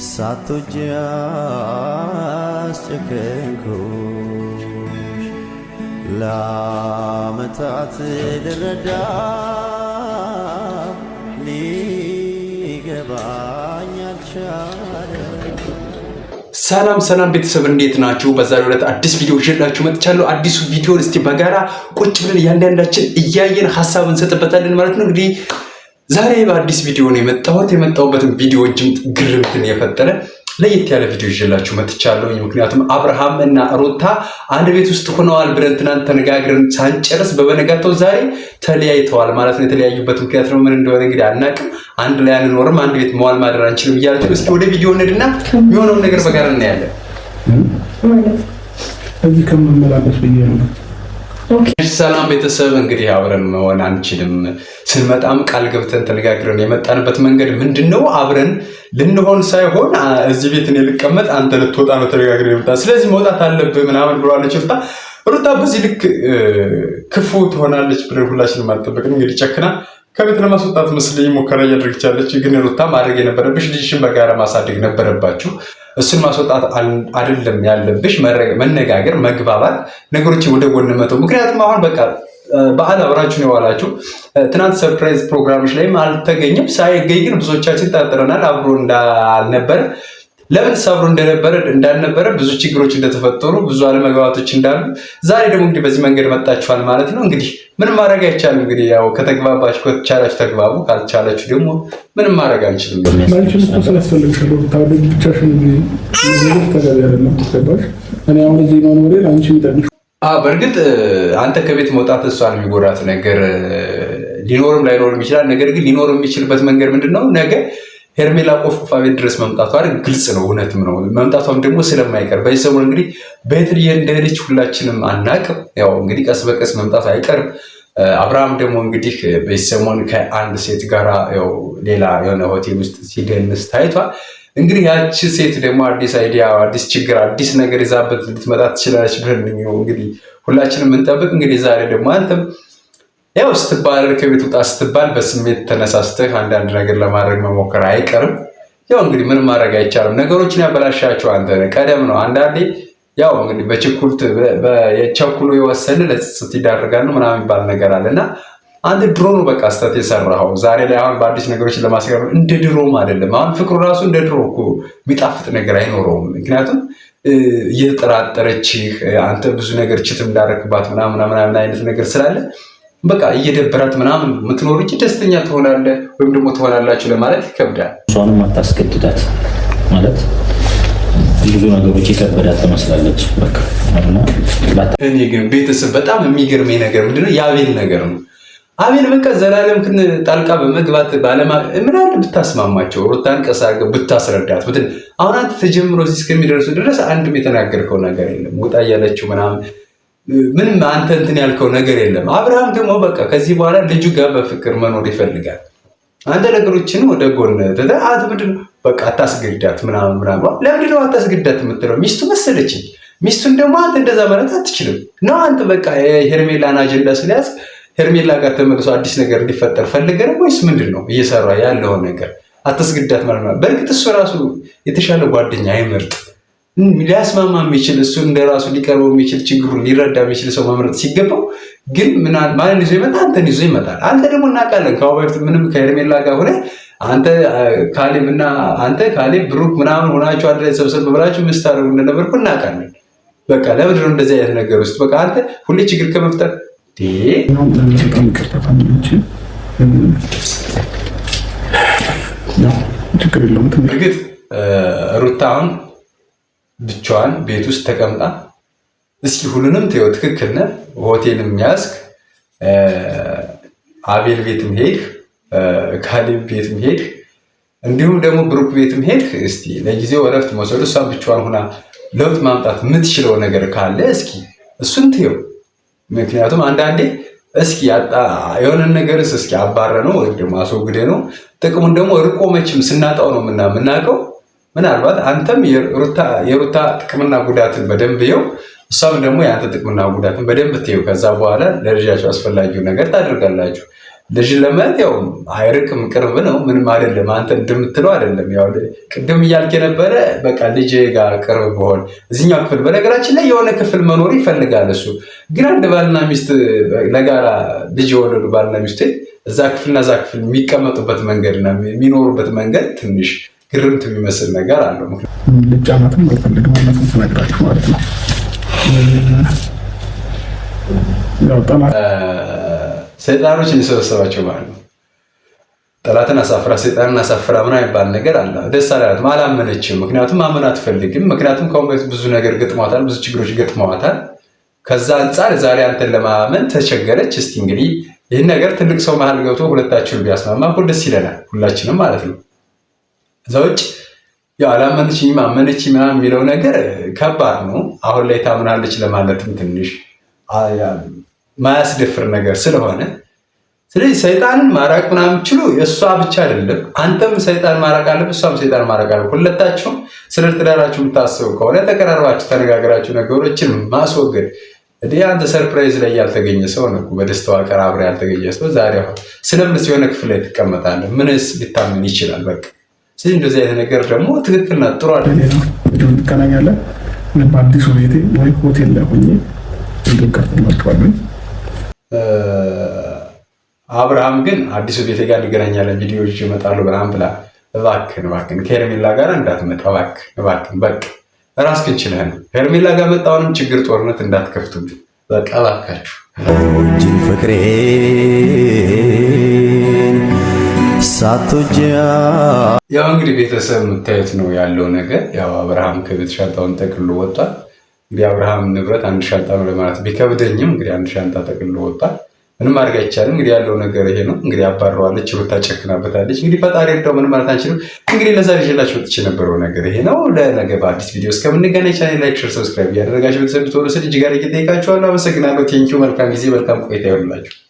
ሳትወጂ አስጨከንኩሽ ለዓመታት ልረዳ ሊገባኝ አልቻለም። ሰላም ቤተሰብ እንዴት ናችሁ? በዛሬው ዕለት አዲስ ቪዲዮ ይዤላችሁ መጥቻለሁ። አዲሱ ቪዲዮን እስቲ በጋራ ቁጭ ብለን እያንዳንዳችን እያየን ሀሳብ እንሰጥበታለን ማለት ነው። እንግዲህ ዛሬ በአዲስ ቪዲዮ ነው የመጣሁበትን ቪዲዮ እጅም ግርምትን የፈጠረ ለየት ያለ ቪዲዮ ይዤላችሁ መጥቻለሁ። ምክንያቱም አብርሃም እና ሩታ አንድ ቤት ውስጥ ሆነዋል ብለን ትናንት ተነጋግረን ሳንጨርስ በበነጋታው ዛሬ ተለያይተዋል ማለት ነው። የተለያዩበት ምክንያት ነው ምን እንደሆነ እንግዲህ አናውቅም። አንድ ላይ አንኖርም፣ አንድ ቤት መዋል ማደር አንችልም እያላችሁ እስኪ ወደ ቪዲዮ እንሂድና የሚሆነውን ነገር በጋራ እናያለን። እዚህ ከመመላለስ ብዬ ነው። ሰላም ቤተሰብ፣ እንግዲህ አብረን መሆን አንችልም ስንመጣም ቃል ገብተን ተነጋግረን የመጣንበት መንገድ ምንድነው? አብረን ልንሆን ሳይሆን እዚህ ቤት እኔ ልቀመጥ አንተ ልትወጣ ነው ተነጋግረን የመጣ ስለዚህ መውጣት አለብህ ምናምን ብሏለች ሩታ። በዚህ ልክ ክፉ ትሆናለች ብለን ሁላችንም አልጠበቅንም። እንግዲህ ጨክና ከቤት ለማስወጣት መስለኝ ሙከራ እያደረገች ግን ሩታ ማድረግ የነበረብሽ ልጅሽን በጋራ ማሳደግ ነበረባችሁ። እሱን ማስወጣት አይደለም ያለብሽ፣ መነጋገር፣ መግባባት፣ ነገሮችን ወደ ጎን መተው። ምክንያቱም አሁን በቃ በዓል አብራችሁ ነው የዋላችሁ። ትናንት ሰርፕራይዝ ፕሮግራሞች ላይም አልተገኘም። ሳይገኝ ግን ብዙዎቻችን ጠርጥረናል አብሮ እንዳልነበረ። ለምን አብሮ እንዳልነበረ ብዙ ችግሮች እንደተፈጠሩ፣ ብዙ አለመግባባቶች እንዳሉ፣ ዛሬ ደግሞ እንግዲህ በዚህ መንገድ መጣችኋል ማለት ነው። እንግዲህ ምንም ማድረግ አይቻልም። እንግዲህ ያው ከተግባባችሁ ከተቻላችሁ ተግባቡ፣ ካልቻላችሁ ደግሞ ምንም ማድረግ አንችልም። በእርግጥ አንተ ከቤት መውጣት እሷን የሚጎዳት ነገር ሊኖርም ላይኖርም ይችላል። ነገር ግን ሊኖር የሚችልበት መንገድ ምንድነው? ነገ ሄርሜላ ቆፍቆፋ ቤት ድረስ መምጣቷ ግልጽ ነው፣ እውነትም ነው። መምጣቷም ደግሞ ስለማይቀር በዚህ ሰሞን እንግዲህ በየት እንደሄደች ሁላችንም አናቅም። ያው እንግዲህ ቀስ በቀስ መምጣቱ አይቀርም። አብርሃም ደግሞ እንግዲህ በዚህ ሰሞን ከአንድ ሴት ጋራ ያው ሌላ የሆነ ሆቴል ውስጥ ሲደንስ ታይቷል። እንግዲህ ያቺ ሴት ደግሞ አዲስ አይዲያ፣ አዲስ ችግር፣ አዲስ ነገር ይዛበት ልትመጣ ትችላለች ብለን እንግዲህ ሁላችንም የምንጠብቅ። እንግዲህ ዛሬ ደግሞ አንተም ያው ስትባረር ከቤት ውጣ ስትባል በስሜት ተነሳስተህ አንዳንድ ነገር ለማድረግ መሞከር አይቀርም። ያው እንግዲህ ምንም ማድረግ አይቻልም። ነገሮችን ያበላሻቸው አንተ ቀደም ነው። አንዳንዴ ያው እንግዲህ የቸኩሎ የወሰን ለጽጽት ይዳርጋል ምናምን የሚባል ነገር አለ እና አንተ ድሮ ነው በቃ ስተት የሰራኸው። ዛሬ ላይ አሁን በአዲስ ነገሮችን ለማስገር እንደ ድሮም አይደለም። አሁን ፍቅሩ ራሱ እንደ ድሮ እኮ የሚጣፍጥ ነገር አይኖረውም። ምክንያቱም እየተጠራጠረችህ አንተ ብዙ ነገር ችትም እንዳደረግባት ምናምን አይነት ነገር ስላለ በቃ እየደበራት ምናምን የምትኖር እንጂ ደስተኛ ትሆናለህ ወይም ደግሞ ትሆናላችሁ ለማለት ይከብዳል። እሷንም አታስገድዳት ማለት ብዙ ነገሮች የከበዳት ትመስላለች። እኔ ግን ቤተሰብ በጣም የሚገርመኝ ነገር ምንድነው? የአቤል ነገር ነው። አቤል በቃ ዘላለም ግን ጣልቃ በመግባት ምን አለ ብታስማማቸው፣ ሩታን ቀስ አድርገህ ብታስረዳት። አሁን አንተ ተጀምሮ እዚህ እስከሚደርሱ ድረስ አንድም የተናገርከው ነገር የለም። ውጣ እያለችው ምንም አንተ እንትን ያልከው ነገር የለም። አብርሃም ደግሞ በቃ ከዚህ በኋላ ልጁ ጋር በፍቅር መኖር ይፈልጋል። አንተ ነገሮችን ወደ ጎን አንተ ምንድነው በቃ አታስገድዳት ምናምን። ለምንድነው አታስገድዳት የምትለው? ሚስቱ መሰለችኝ። ሚስቱን ደግሞ አንተ እንደዛ ማለት አትችልም ነው። አንተ በቃ የሄርሜላን አጀንዳ ስለያዝ ሄርሜላ ጋር ተመልሶ አዲስ ነገር እንዲፈጠር ፈልገህ ነው ወይስ ምንድን ነው እየሰራ ያለው ነገር? አታስገድዳት ማለት ነው። በእርግጥ እሱ ራሱ የተሻለ ጓደኛ አይመርጥ ሊያስማማ የሚችል እሱ እንደራሱ ሊቀርበው የሚችል ችግሩን ሊረዳ የሚችል ሰው መምረጥ ሲገባው ግን ማንን ይዞ ይመጣ? አንተን ይዞ ይመጣል። አንተ ደግሞ እናውቃለን ከአሁን በፊት ምንም ከሄርሜላ ጋር ሆነ አንተ ካሌብ ብሩክ ምናምን ሆናችሁ አንድ ላይ ሰብሰብ ብላችሁ ምስታረጉ እንደነበርኩ እናውቃለን። በቃ ለምንድነው እንደዚህ አይነት ነገር ውስጥ በቃ አንተ ሁሌ ችግር ከመፍጠር እርግጥ ሩታ አሁን ብቻዋን ቤት ውስጥ ተቀምጣ እስኪ ሁሉንም ተይው፣ ትክክል ነህ። ሆቴልም ያዝክ፣ አቤል ቤትም ሄድክ፣ ካሌብ ቤትም ሄድክ፣ እንዲሁም ደግሞ ብሩክ ቤትም ሄድክ። እስቲ ለጊዜው እረፍት መውሰዱ እሷን ብቻዋን ሆና ለውጥ ማምጣት የምትችለው ነገር ካለ እስኪ እሱን ተይው። ምክንያቱም አንዳንዴ እስኪ የሆነ ነገርስ እስኪ አባረ ነው ወይም ደግሞ አስወግደ ነው። ጥቅሙን ደግሞ ርቆ መቼም ስናጣው ነው የምናውቀው። ምናልባት አንተም የሩታ ጥቅምና ጉዳትን በደንብ ይው፣ እሷም ደግሞ የአንተ ጥቅምና ጉዳትን በደንብ ትይው። ከዛ በኋላ ለልጃቸው አስፈላጊው ነገር ታደርጋላችሁ። ልጅን ለማየት ያው አይርቅም፣ ቅርብ ነው፣ ምንም አይደለም። አንተ እንደምትለው አይደለም። ያው ቅድም እያልክ የነበረ በቃ ልጅ ጋር ቅርብ በሆን እዚህኛው ክፍል፣ በነገራችን ላይ የሆነ ክፍል መኖር ይፈልጋል እሱ። ግን አንድ ባልና ሚስት ለጋራ ልጅ የወለዱ ባልና ሚስት እዛ ክፍልና እዛ ክፍል የሚቀመጡበት መንገድና የሚኖሩበት መንገድ ትንሽ ግርምት የሚመስል ነገር አለው። ልጫማትም አልፈልግም ማለትም ትነግራችሁ ማለት ነው። ሰይጣኖች እንዲሰበሰባቸው ማለት ነው። ጠላትን አሳፍራ ሰይጣንን አሳፍራ ምን አይባል ነገር አለ። ደስ አላላትም፣ አላመነችም። ምክንያቱም ማመን አትፈልግም። ምክንያቱም ከአሁን በፊት ብዙ ነገር ገጥሟታል፣ ብዙ ችግሮች ገጥመዋታል። ከዛ አንጻር ዛሬ አንተን ለማመን ተቸገረች። እስቲ እንግዲህ ይህን ነገር ትልቅ ሰው መሀል ገብቶ ሁለታችሁን ቢያስማማ ደስ ይለናል፣ ሁላችንም ማለት ነው። እዛ ውጭ አላመነችኝም አመነችኝ ምናምን የሚለው ነገር ከባድ ነው። አሁን ላይ ታምናለች ለማለትም ትንሽ ማያስደፍር ነገር ስለሆነ፣ ስለዚህ ሰይጣንን ማራቅ ምናምን ችሉ እሷ ብቻ አይደለም፣ አንተም ሰይጣን ማራቅ አለብህ፣ እሷም ሰይጣን ማራቅ አለብህ። ሁለታችሁም ስለ ትዳራችሁ የምታስቡ ከሆነ ተቀራርባችሁ ተነጋገራችሁ ነገሮችን ማስወገድ። እንዲህ አንተ ሰርፕራይዝ ላይ ያልተገኘ ሰው ነው፣ በደስታዋ ቀን አብረህ ያልተገኘ ሰው ዛሬ ስለምንስ የሆነ ክፍል ላይ ትቀመጣለህ? ምንስ ሊታመን ይችላል? በቃ ስለዚህ እንደዚህ አይነት ነገር ደግሞ ትክክልና ጥሩ አይደለም። እንገናኛለን ወይ በአዲሱ ቤቴ ወይ ሆቴል ላይ ሆኜ እንቀጥላችኋለን። አብርሃም ግን አዲሱ ቤቴ ጋር እንገናኛለን ቪዲዮዎች ይመጣሉ ምናምን ብላ እባክህን ከሄርሜላ ጋር እንዳትመጣ እባክህን በቃ ራስህን ችለህ ነው። ሄርሜላ ጋር መጣውንም ችግር ጦርነት እንዳትከፍቱብን በቃ እባካችሁ። እጅን ፍቅሬን ሳትወጂ ያው እንግዲህ ቤተሰብ የምታዩት ነው ያለው ነገር። ያው አብርሃም ከቤት ሻንጣውን ጠቅልሎ ወጥቷል። እንግዲህ አብርሃም ንብረት አንድ ሻንጣ ነው ለማለት ቢከብደኝም እንግዲህ አንድ ሻንጣ ጠቅልሎ ወጥቷል። ምንም አድርግ አይቻልም። እንግዲህ ያለው ነገር ይሄ ነው። እንግዲህ አባረዋለች፣ ሩታ ጨክናበታለች። እንግዲህ ፈጣሪ እንደው ምንም ማለት አንችልም። እንግዲህ ለዛሬ ይዤላችሁ ወጥቼ የነበረው ነገር ይሄ ነው። ለነገ በአዲስ ቪዲዮ እስከምንገናኝ ቻናሌን ላይክ፣ ሼር፣ ሰብስክራይብ እያደረጋችሁ ቤተሰብ ብትሆኑ ስል እጅግ አድርጌ እጠይቃችኋለሁ። አመሰግናለሁ። ቴንኪው። መልካም ጊዜ፣ መልካም ቆይታ ይሆንላችሁ።